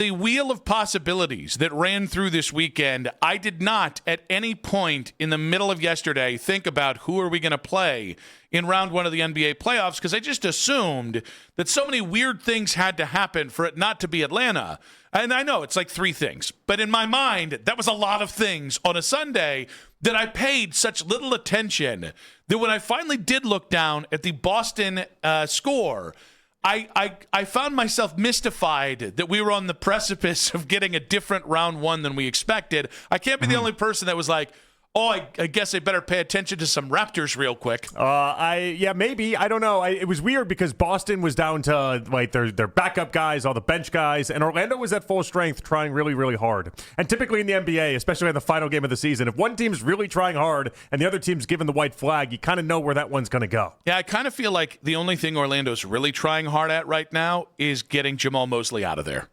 the wheel of possibilities that ran through this weekend, I did not at any point in the middle of yesterday think about who are we going to play in round one of the NBA playoffs, because I just assumed that so many weird things had to happen for it not to be Atlanta. And I know it's like three things, but in my mind, that was a lot of things on a Sunday that I paid such little attention that when I finally did look down at the Boston score, I found myself mystified that we were on the precipice of getting a different round one than we expected. I can't be the only person that was like, oh, I guess I better pay attention to some Raptors real quick. Maybe. I don't know. It was weird because Boston was down to like their backup guys, all the bench guys, and Orlando was at full strength trying really, really hard. And typically in the NBA, especially in the final game of the season, if one team's really trying hard and the other team's given the white flag, you kind of know where that one's going to go. Yeah, I kind of feel like the only thing Orlando's really trying hard at right now is getting Jamal Mosley out of there.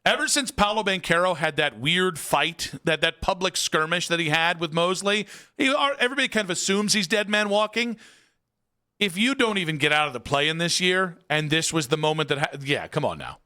Ever since Paolo Banchero had that weird fight, that public skirmish that he had with Mosley, everybody kind of assumes he's dead man walking. If you don't even get out of the play-in this year, and this was the moment that, come on now.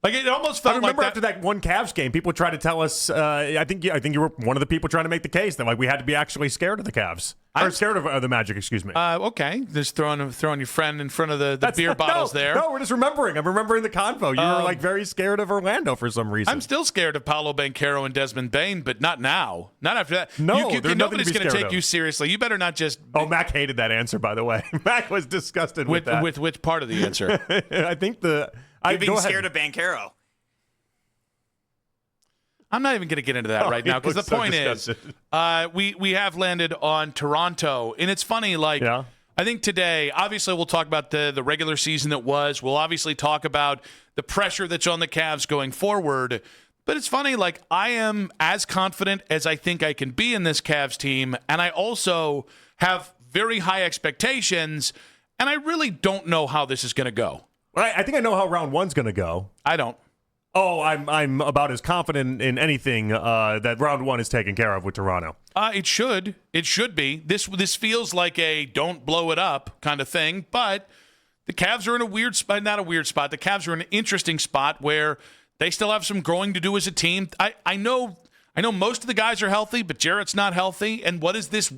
Like it almost felt like after that one Cavs game, people tried to tell us. I think you were one of the people trying to make the case that like we had to be actually scared of the Cavs. Or scared of the Magic, excuse me. Okay, just throwing your friend in front of the beer bottles there. No, we're just remembering. I'm remembering the convo. You were like very scared of Orlando for some reason. I'm still scared of Paolo Banchero and Desmond Bane, but not now. Not after that. No, nobody's going to take you seriously. You better not just. Oh, Mac hated that answer, by the way. Mac was disgusted with that. With which part of the answer? I think You're being scared of Banchero. I'm not even going to get into that right now because the point is we have landed on Toronto. And it's funny, I think today, obviously we'll talk about the regular season that was. We'll obviously talk about the pressure that's on the Cavs going forward. But it's funny, I am as confident as I think I can be in this Cavs team. And I also have very high expectations. And I really don't know how this is going to go. I think I know how round one's going to go. I don't. Oh, I'm about as confident in anything that round one is taken care of with Toronto. It should be. This feels like a don't blow it up kind of thing, but the Cavs are in a weird spot. Not a weird spot. The Cavs are in an interesting spot where they still have some growing to do as a team. I know most of the guys are healthy, but Jarrett's not healthy. And what is this?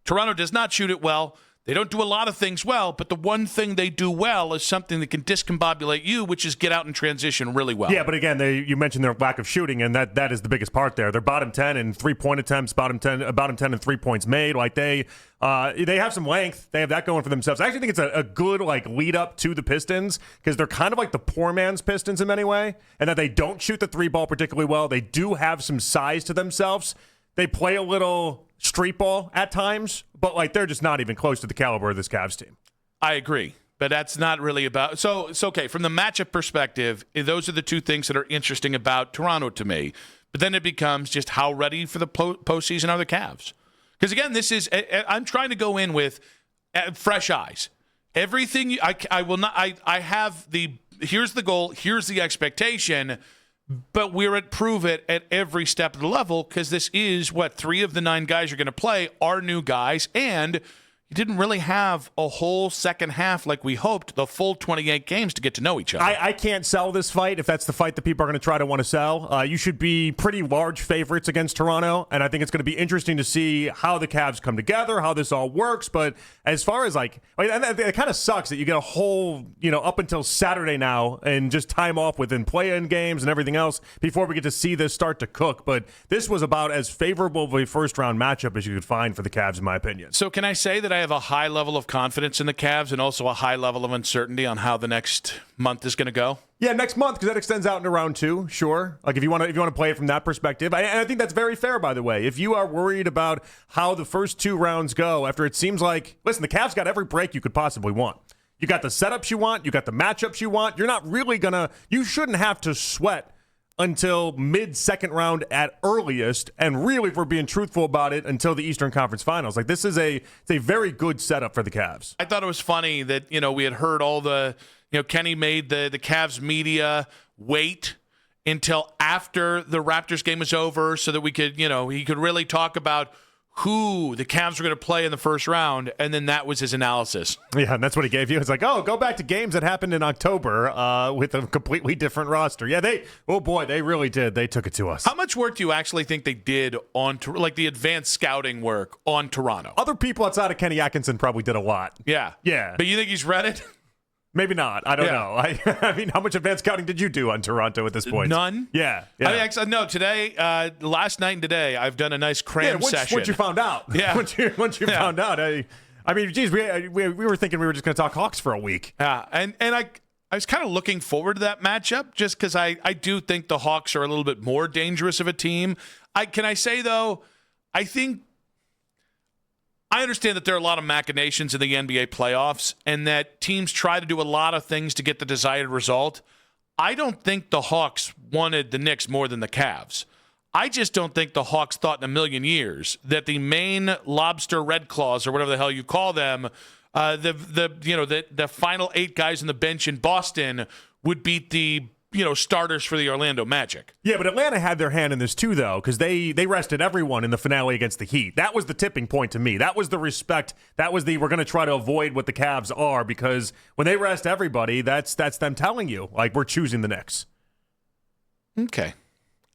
Toronto does not shoot it well. They don't do a lot of things well, but the one thing they do well is something that can discombobulate you, which is get out and transition really well. Yeah, but again, you mentioned their lack of shooting, and that is the biggest part there. They're bottom 10 in three-point attempts, bottom 10 in 3 points made. Like they have some length. They have that going for themselves. I actually think it's a good lead up to the Pistons because they're kind of like the poor man's Pistons in many ways, and that they don't shoot the three ball particularly well. They do have some size to themselves. They play a little street ball at times, but they're just not even close to the caliber of this Cavs team. I agree, but that's not really about. So it's okay from the matchup perspective. Those are the two things that are interesting about Toronto to me. But then it becomes just how ready for the postseason are the Cavs? Because again, I'm trying to go in with fresh eyes. Everything I will not. I have the. Here's the goal. Here's the expectation. But we're at prove it at every step of the level because this is 3 of the 9 guys you're going to play are new guys, and you didn't really have a whole second half like we hoped, the full 28 games to get to know each other. I can't sell this fight if that's the fight that people are going to try to want to sell. You should be pretty large favorites against Toronto, and I think it's going to be interesting to see how the Cavs come together, how this all works. But as far as it kind of sucks that you get a whole, up until Saturday now and just time off within play-in games and everything else before we get to see this start to cook. But this was about as favorable of a first-round matchup as you could find for the Cavs, in my opinion. So can I say that I have a high level of confidence in the Cavs and also a high level of uncertainty on how the next month is going to go? Yeah, next month, because that extends out into round 2, sure. If you want to play it from that perspective. And I think that's very fair, by the way. If you are worried about how the first 2 rounds go, after it seems like, listen, the Cavs got every break you could possibly want. You got the setups you want. You got the matchups you want. You're not really you shouldn't have to sweat until mid-second round at earliest, and really, if we're being truthful about it, until the Eastern Conference Finals. This is a very good setup for the Cavs. I thought it was funny that, we had heard all the, Kenny made the Cavs media wait until after the Raptors game was over so that we could, he could really talk about who the Cavs were going to play in the first round, and then that was his analysis. Yeah, and that's what he gave you. It's like, oh, go back to games that happened in October with a completely different roster. Yeah, they really did. They took it to us. How much work do you actually think they did on, like, the advanced scouting work on Toronto? Other people outside of Kenny Atkinson probably did a lot. Yeah. Yeah. But you think he's read it? Maybe not. I don't know. I mean, how much advanced scouting did you do on Toronto at this point? None. Yeah. I mean, actually, no, today, last night and today, I've done a nice cram session. Once you found out. Yeah. once you found out. I mean, geez, we were thinking we were just going to talk Hawks for a week. Yeah, and I was kind of looking forward to that matchup just because I do think the Hawks are a little bit more dangerous of a team. Can I say, though, I understand that there are a lot of machinations in the NBA playoffs and that teams try to do a lot of things to get the desired result. I don't think the Hawks wanted the Knicks more than the Cavs. I just don't think the Hawks thought in a million years that the Maine Lobster Red Claws, or whatever the hell you call them, the final 8 guys on the bench in Boston would beat the starters for the Orlando Magic. Yeah, but Atlanta had their hand in this too, though, because they rested everyone in the finale against the Heat. That was the tipping point to me. That was the respect. That was we're going to try to avoid what the Cavs are, because when they rest everybody, that's them telling you, like, we're choosing the Knicks. Okay.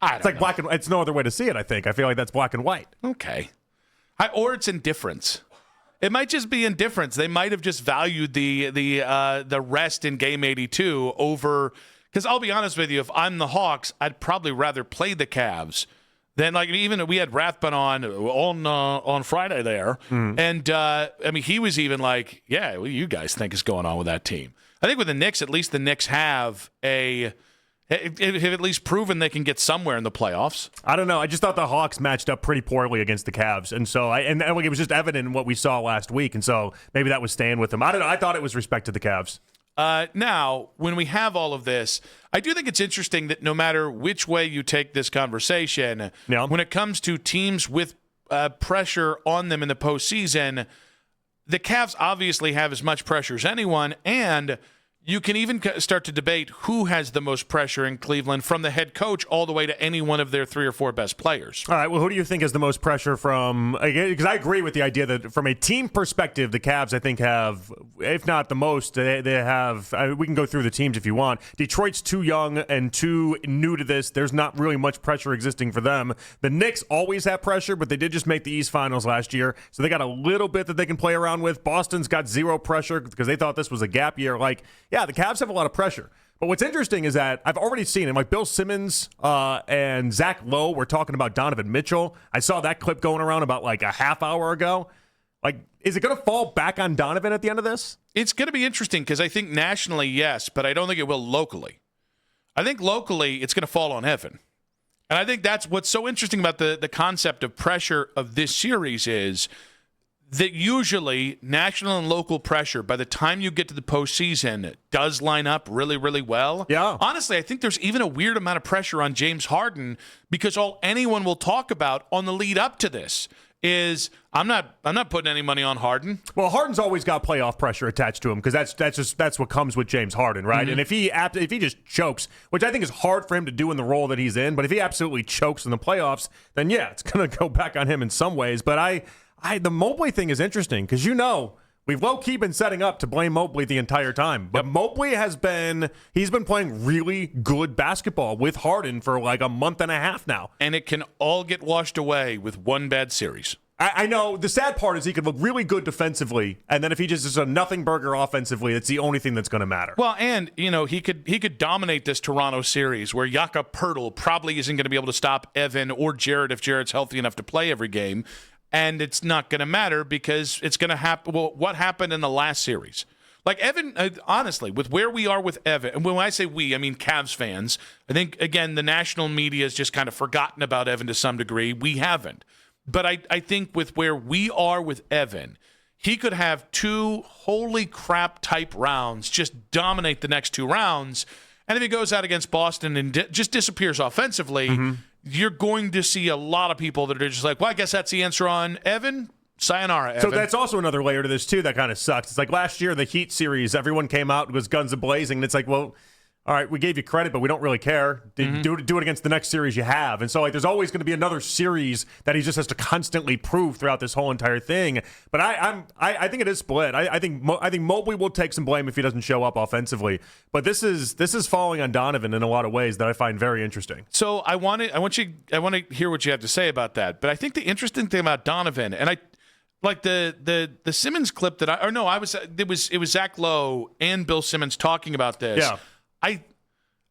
It's like black and it's no other way to see it, I think. I feel like that's black and white. Okay. Or it's indifference. It might just be indifference. They might have just valued the rest in Game 82 over. Because I'll be honest with you, if I'm the Hawks, I'd probably rather play the Cavs than, like, even we had Rathbun on Friday there, and I mean, he was even like, yeah, what do you guys think is going on with that team? I think with the Knicks, at least the Knicks have at least proven they can get somewhere in the playoffs. I don't know. I just thought the Hawks matched up pretty poorly against the Cavs, and so it was just evident in what we saw last week, and so maybe that was staying with them. I don't know. I thought it was respect to the Cavs. Now, when we have all of this, I do think it's interesting that no matter which way you take this conversation, when it comes to teams with pressure on them in the postseason, the Cavs obviously have as much pressure as anyone, and you can even start to debate who has the most pressure in Cleveland, from the head coach all the way to any one of their 3 or 4 best players. All right, well, who do you think has the most pressure from – because I agree with the idea that from a team perspective, the Cavs, I think, have, if not the most, they have we can go through the teams if you want. Detroit's too young and too new to this. There's not really much pressure existing for them. The Knicks always have pressure, but they did just make the East Finals last year, so they got a little bit that they can play around with. Boston's got zero pressure because they thought this was a gap year. Yeah, the Cavs have a lot of pressure. But what's interesting is that I've already seen it. Like Bill Simmons and Zach Lowe were talking about Donovan Mitchell. I saw that clip going around about like a half hour ago. Like, is it going to fall back on Donovan at the end of this? It's going to be interesting because I think nationally, yes, but I don't think it will locally. I think locally it's going to fall on Evan. And I think that's what's so interesting about the concept of pressure of this series is that usually national and local pressure, by the time you get to the postseason, does line up really, really well. Yeah. Honestly, I think there's even a weird amount of pressure on James Harden because all anyone will talk about on the lead up to this is I'm not putting any money on Harden. Well, Harden's always got playoff pressure attached to him because that's what comes with James Harden, right? Mm-hmm. And if he just chokes, which I think is hard for him to do in the role that he's in, but if he absolutely chokes in the playoffs, then yeah, it's going to go back on him in some ways. But the Mobley thing is interesting because we've low-key been setting up to blame Mobley the entire time. But Mobley he's been playing really good basketball with Harden for like a month and a half now. And it can all get washed away with one bad series. I know. The sad part is he could look really good defensively, and then if he just is a nothing burger offensively, that's the only thing that's going to matter. Well, and, he could dominate this Toronto series where Jakob Poeltl probably isn't going to be able to stop Evan or Jared if Jared's healthy enough to play every game. And it's not going to matter because it's going to happen. Well, what happened in the last series? Like Evan, honestly, with where we are with Evan, and when I say we, I mean Cavs fans. I think, again, the national media has just kind of forgotten about Evan to some degree. We haven't. But I think with where we are with Evan, he could have 2 holy crap type rounds, just dominate the next 2 rounds. And if he goes out against Boston and just disappears offensively, you're going to see a lot of people that are just like, well, I guess that's the answer on Evan. Sayonara, Evan. So that's also another layer to this, too, that kind of sucks. It's like last year, the Heat series, everyone came out, was guns a-blazing, and it's like, well, all right, we gave you credit, but we don't really care. Do it against the next series you have. And so, like, there's always going to be another series that he just has to constantly prove throughout this whole entire thing. But I think it is split. I think Mobley will take some blame if he doesn't show up offensively. But this is falling on Donovan in a lot of ways that I find very interesting. So I want to hear what you have to say about that. But I think the interesting thing about Donovan, and I like the Simmons clip that it was Zach Lowe and Bill Simmons talking about this. Yeah. I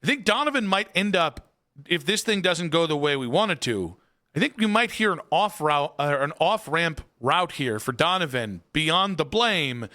think Donovan might end up, if this thing doesn't go the way we want it to, I think we might hear an off-ramp route here for Donovan beyond the blame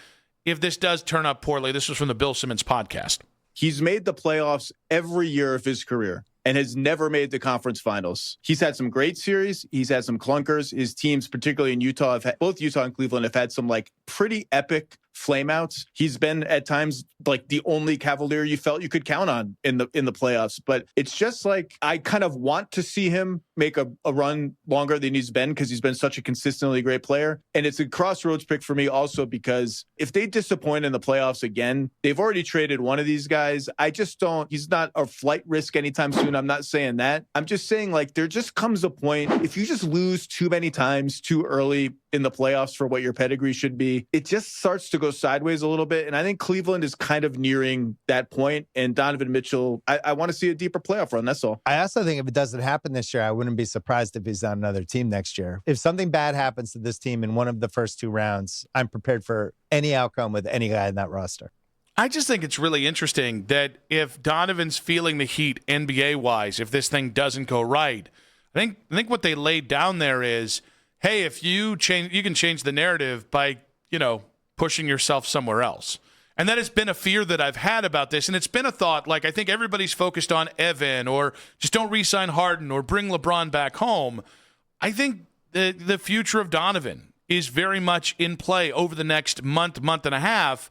if this does turn up poorly. This was from the Bill Simmons podcast. He's made the playoffs every year of his career and has never made the conference finals. He's had some great series. He's had some clunkers. His teams, particularly in Utah, both Utah and Cleveland, have had some like pretty epic flameouts. He's been at times like the only Cavalier you felt you could count on in the playoffs. But it's just like I kind of want to see him make a run longer than he's been because he's been such a consistently great player. And it's a crossroads pick for me also because if they disappoint in the playoffs again, they've already traded one of these guys. I just don't, he's not a flight risk anytime soon. I'm not saying that. I'm just saying like there just comes a point, if you just lose too many times too early in the playoffs for what your pedigree should be, it just starts to go sideways a little bit. And I think Cleveland is kind of nearing that point. And Donovan Mitchell, I want to see a deeper playoff run. That's all. I also think if it doesn't happen this year, I wouldn't be surprised if he's on another team next year. If something bad happens to this team in one of the first two rounds, I'm prepared for any outcome with any guy in that roster. I just think it's really interesting that if Donovan's feeling the heat NBA-wise, if this thing doesn't go right, I think what they laid down there is, hey, if you change, you can change the narrative by, pushing yourself somewhere else. And that has been a fear that I've had about this. And it's been a thought, like I think everybody's focused on Evan or just don't re-sign Harden or bring LeBron back home. I think the future of Donovan is very much in play over the next month and a half.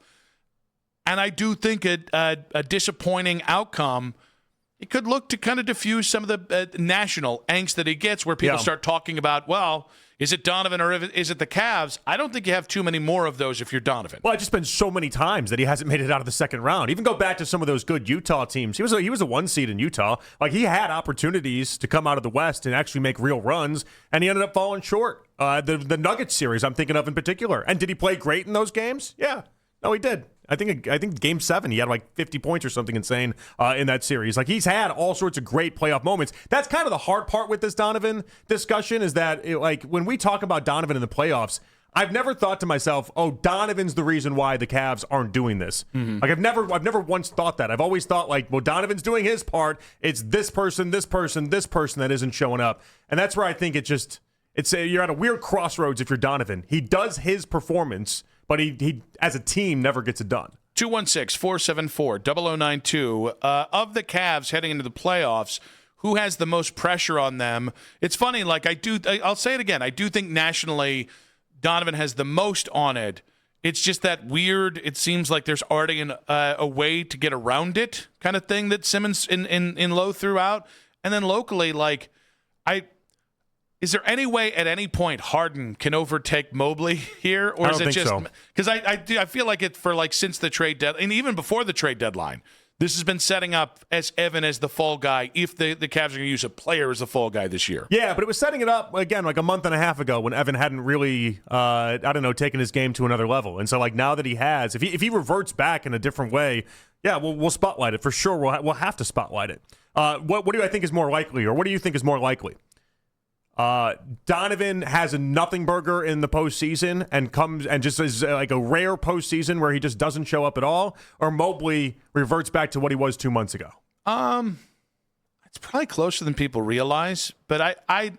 And I do think a disappointing outcome, it could look to kind of diffuse some of the national angst that he gets where people start talking about, well, is it Donovan or is it the Cavs? I don't think you have too many more of those if you're Donovan. Well, it's just been so many times that he hasn't made it out of the second round. Even go back to some of those good Utah teams. He was a one seed in Utah. Like he had opportunities to come out of the West and actually make real runs, and he ended up falling short. The Nuggets series I'm thinking of in particular. And did he play great in those games? Yeah. No, he did. I think Game 7, he had like 50 points or something insane in that series. Like he's had all sorts of great playoff moments. That's kind of the hard part with this Donovan discussion is that when we talk about Donovan in the playoffs, I've never thought to myself, oh, Donovan's the reason why the Cavs aren't doing this. Mm-hmm. Like I've never once thought that. I've always thought like, well, Donovan's doing his part. It's this person that isn't showing up. And that's where I think you're at a weird crossroads if you're Donovan. He does his performance, but he as a team never gets it done. 216-474-0092. Of the Cavs heading into the playoffs, who has the most pressure on them? It's funny, like I'll say it again. I do think nationally Donovan has the most on it. It's just that weird, it seems like there's already a way to get around it kind of thing that Simmons in Lowe threw out. And then locally, is there any way at any point Harden can overtake Mobley here, or is it just because I feel like it for like since the trade deadline and even before the trade deadline, this has been setting up as Evan as the fall guy if the Cavs are going to use a player as the fall guy this year. Yeah, but it was setting it up again like a month and a half ago when Evan hadn't really taken his game to another level, and so like now that he has, if he reverts back in a different way, yeah, we'll spotlight it for sure. We'll have to spotlight it. What do I think is more likely, or what do you think is more likely? Donovan has a nothing burger in the postseason and comes and just is like a rare postseason where he just doesn't show up at all, or Mobley reverts back to what he was 2 months ago. It's probably closer than people realize, but I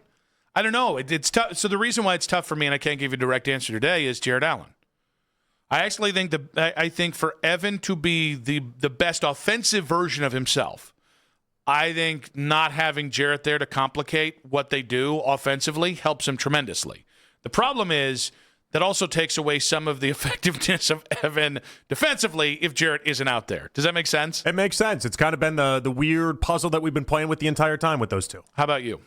don't know. It's tough. So the reason why it's tough for me, and I can't give you a direct answer today, is Jared Allen. I actually think I think for Evan to be the best offensive version of himself, I think not having Jarrett there to complicate what they do offensively helps him tremendously. The problem is that also takes away some of the effectiveness of Evan defensively if Jarrett isn't out there. Does that make sense? It makes sense. It's kind of been the weird puzzle that we've been playing with the entire time with those two. How about you?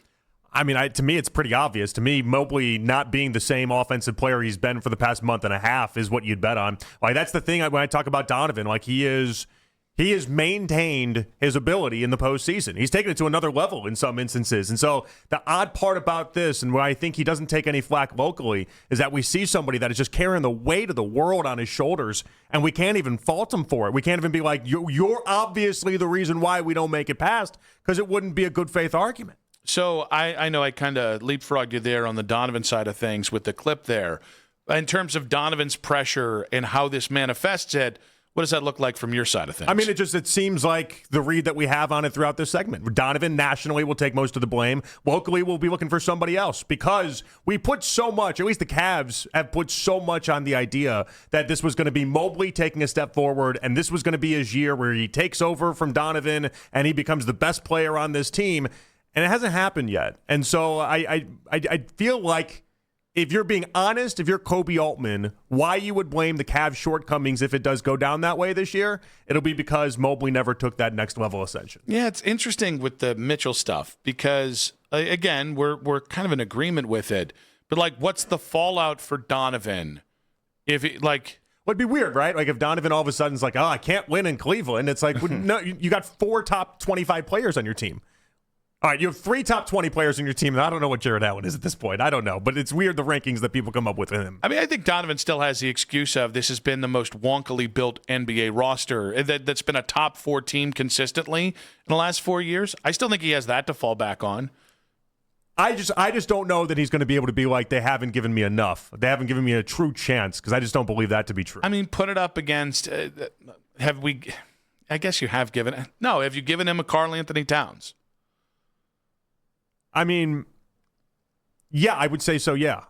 I mean, to me, it's pretty obvious. To me, Mobley not being the same offensive player he's been for the past month and a half is what you'd bet on. Like that's the thing when I talk about Donovan. Like he is he has maintained his ability in the postseason. He's taken it to another level in some instances. And so the odd part about this, and where I think he doesn't take any flack locally, is that we see somebody that is just carrying the weight of the world on his shoulders, and we can't even fault him for it. We can't even be like, you're obviously the reason why we don't make it past, because it wouldn't be a good faith argument. So I know I kind of leapfrogged you there on the Donovan side of things with the clip there. In terms of Donovan's pressure and how this manifests it, what does that look like from your side of things? I mean, it seems like the read that we have on it throughout this segment. Donovan nationally will take most of the blame. Locally, we'll be looking for somebody else because we put so much, at least the Cavs have put so much on the idea that this was going to be Mobley taking a step forward, and this was going to be his year where he takes over from Donovan and he becomes the best player on this team, and it hasn't happened yet. And so I feel like, if you're being honest, if you're Kobe Altman, why you would blame the Cavs' shortcomings if it does go down that way this year, it'll be because Mobley never took that next level ascension. Yeah, it's interesting with the Mitchell stuff because, again, we're kind of in agreement with it. But, like, what's the fallout for Donovan? If it, like... Well, it'd be weird, right? Like, if Donovan all of a sudden is like, oh, I can't win in Cleveland, it's like, no, you got 4 top 25 players on your team. All right, you have 3 top 20 players on your team, and I don't know what Jared Allen is at this point. I don't know, but it's weird the rankings that people come up with him. I mean, I think Donovan still has the excuse of this has been the most wonkily built NBA roster that's been a top 4 team consistently in the last 4 years. I still think he has that to fall back on. I just don't know that he's going to be able to be like, they haven't given me enough. They haven't given me a true chance, because I just don't believe that to be true. I mean, put it up against, have you given him a Karl Anthony Towns? I mean, yeah, I would say so, yeah.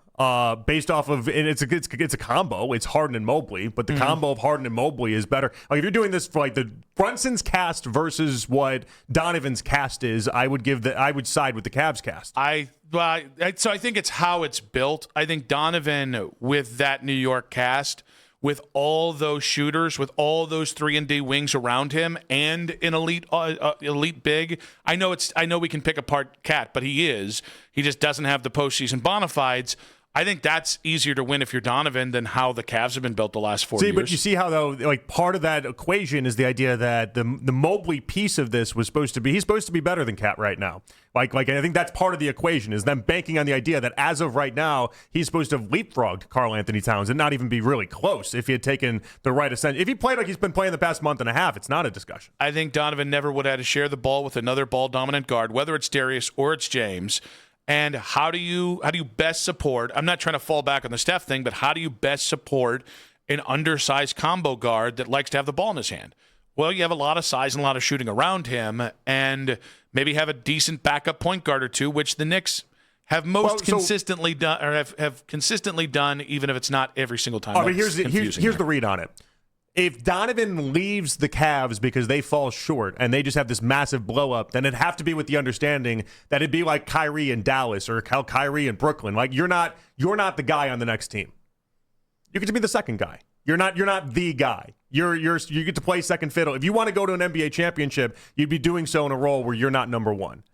Based off of, and it's a combo. It's Harden and Mobley, but the combo of Harden and Mobley is better. Like, if you're doing this for like the Brunson's cast versus what Donovan's cast is, I would side with the Cavs cast. So I think it's how it's built. I think Donovan with that New York cast, with all those shooters, with all those 3-and-D wings around him, and an elite big. I know we can pick apart Cat, but he just doesn't have the postseason bona fides. I think that's easier to win if you're Donovan than how the Cavs have been built the last 4 years. But you see how, though, like, part of that equation is the idea that the Mobley piece of this was supposed to be, he's supposed to be better than Cat right now. Like I think that's part of the equation, is them banking on the idea that as of right now, he's supposed to have leapfrogged Karl Anthony Towns and not even be really close if he had taken the right ascent. If he played like he's been playing the past month and a half, it's not a discussion. I think Donovan never would have had to share the ball with another ball-dominant guard, whether it's Darius or it's James. And how do you best support, I'm not trying to fall back on the Steph thing, but how do you best support an undersized combo guard that likes to have the ball in his hand? Well, you have a lot of size and a lot of shooting around him, and maybe have a decent backup point guard or two, which the Knicks have consistently done, or have consistently done, even if it's not every single time. But here's the read on it. If Donovan leaves the Cavs because they fall short and they just have this massive blow up, then it'd have to be with the understanding that it'd be like Kyrie in Dallas or Kyrie in Brooklyn. Like, you're not the guy on the next team. You get to be the second guy. You're not the guy. You get to play second fiddle. If you want to go to an NBA championship, you'd be doing so in a role where you're not number one.